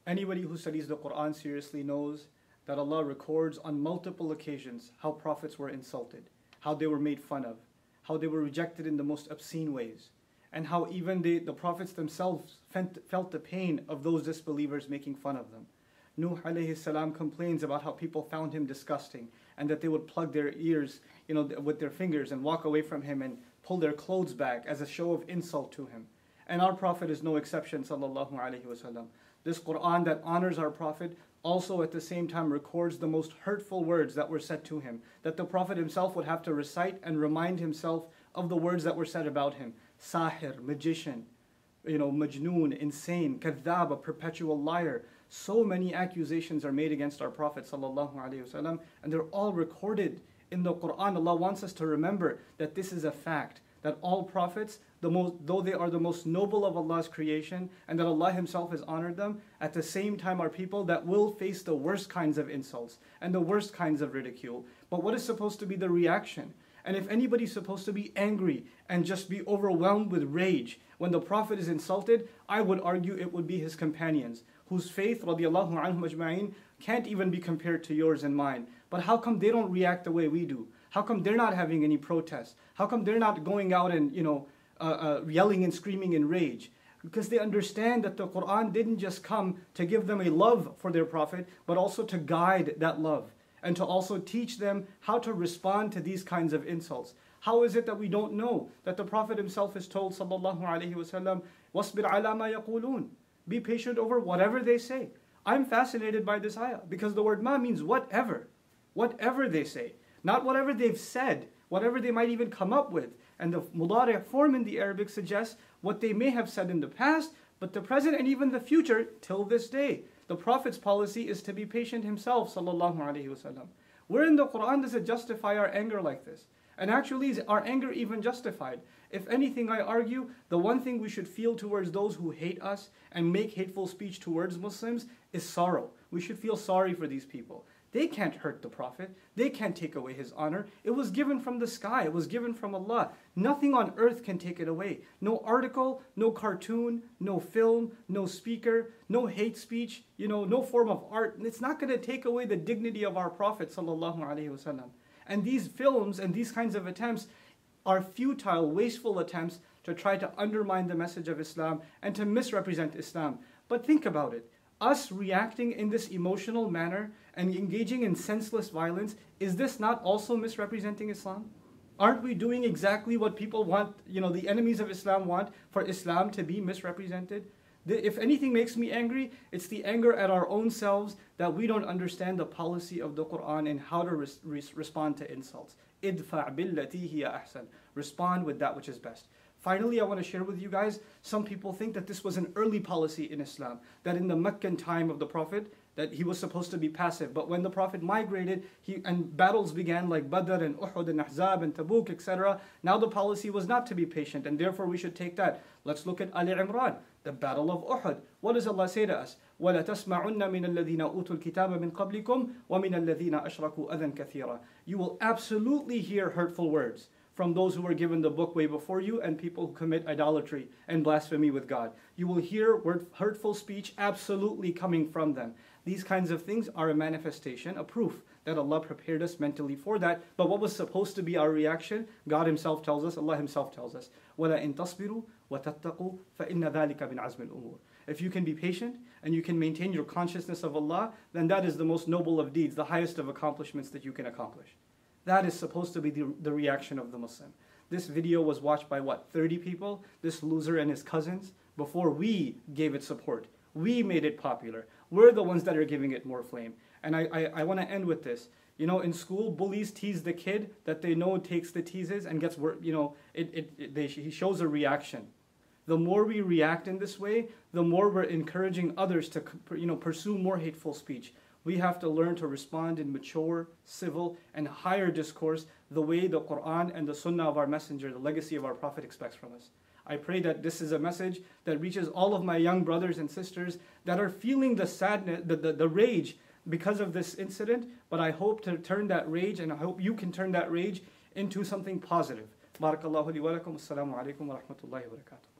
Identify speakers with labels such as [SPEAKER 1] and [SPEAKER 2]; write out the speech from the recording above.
[SPEAKER 1] Anybody who studies the Quran seriously knows that Allah records on multiple occasions how prophets were insulted, how they were made fun of, how they were rejected in the most obscene ways, and how even the prophets themselves felt the pain of those disbelievers making fun of them. Nuh alayhi salam complains about how people found him disgusting and that they would plug their ears, with their fingers and walk away from him and pull their clothes back as a show of insult to him. And our Prophet is no exception, sallallahu alayhi wasallam. This Quran that honors our Prophet also at the same time records the most hurtful words that were said to him, that the Prophet himself would have to recite and remind himself of the words that were said about him. Sahir, magician, majnoon, insane, kadhab, a perpetual liar. So many accusations are made against our Prophet sallallahu alaihi wasallam, and they're all recorded in the Quran. Allah wants us to remember that this is a fact, that all prophets, though they are the most noble of Allah's creation, and that Allah Himself has honored them, at the same time are people that will face the worst kinds of insults and the worst kinds of ridicule. But what is supposed to be the reaction? And if anybody's supposed to be angry and just be overwhelmed with rage when the Prophet is insulted, I would argue it would be his companions, whose faith, radiallahu anhum ajma'in, can't even be compared to yours and mine. But how come they don't react the way we do? How come they're not having any protests? How come they're not going out and, yelling and screaming in rage? Because they understand that the Quran didn't just come to give them a love for their Prophet, but also to guide that love, and to also teach them how to respond to these kinds of insults. How is it that we don't know that the Prophet himself is told, sallallahu alaihi wasallam, "Wasbir ala ma yaqulun." Be patient over whatever they say. I'm fascinated by this ayah because the word ma means whatever. Whatever they say. Not whatever they've said, whatever they might even come up with. And the mudari' form in the Arabic suggests what they may have said in the past, but the present and even the future till this day. The Prophet's policy is to be patient himself, sallallahu alaihi wasallam. Where in the Quran does it justify our anger like this? And actually, is our anger even justified? If anything, I argue, the one thing we should feel towards those who hate us and make hateful speech towards Muslims is sorrow. We should feel sorry for these people. They can't hurt the Prophet. They can't take away his honor. It was given from the sky. It was given from Allah. Nothing on earth can take it away. No article, no cartoon, no film, no speaker, no hate speech, no form of art. It's not going to take away the dignity of our Prophet sallallahu alaihi wasallam. And these films and these kinds of attempts are futile, wasteful attempts to try to undermine the message of Islam and to misrepresent Islam. But think about it. Us reacting in this emotional manner and engaging in senseless violence, is this not also misrepresenting Islam? Aren't we doing exactly what people want, the enemies of Islam want for Islam to be misrepresented? If anything makes me angry, it's the anger at our own selves that we don't understand the policy of the Quran and how to respond to insults. Idfa' billati hiya ahsan. Respond with that which is best. Finally, I want to share with you guys, some people think that this was an early policy in Islam, that in the Meccan time of the Prophet, that he was supposed to be passive. But when the Prophet migrated and battles began like Badr and Uhud and Ahzab and Tabuk, etc., now the policy was not to be patient, and therefore we should take that. Let's look at Ali Imran, the battle of Uhud. What does Allah say to us? وَلَا تَسْمَعُنَّ مِنَ الَّذِينَ أُوتُوا الْكِتَابَ مِنْ قَبْلِكُمْ وَمِنَ الَّذِينَ أَشْرَكُوا أَذًى كَثِيرًا. You will absolutely hear hurtful words from those who were given the book way before you and people who commit idolatry and blasphemy with God. You will hear hurtful speech absolutely coming from them. These kinds of things are a manifestation, a proof that Allah prepared us mentally for that. But what was supposed to be our reaction, God Himself tells us, Allah Himself tells us, وَلَا إِن تَصْبِرُوا وَتَتَّقُوا فَإِنَّ ذَلِكَ مِنْ عَزْمِ الْأُمُورِ. If you can be patient and you can maintain your consciousness of Allah, then that is the most noble of deeds, the highest of accomplishments that you can accomplish. That is supposed to be the reaction of the Muslim. This video was watched by 30 people? This loser and his cousins? Before we gave it support. We made it popular. We're the ones that are giving it more flame. And I want to end with this. In school, bullies tease the kid that they know takes the teases and gets, he shows a reaction. The more we react in this way, the more we're encouraging others to, pursue more hateful speech. We have to learn to respond in mature, civil, and higher discourse the way the Quran and the Sunnah of our Messenger, the legacy of our Prophet, expects from us. I pray that this is a message that reaches all of my young brothers and sisters that are feeling the sadness, the rage because of this incident, but I hope to turn that rage, and I hope you can turn that rage into something positive. Barakallahu li wa lakum. Assalamu alaikum wa rahmatullahi wa barakatuh.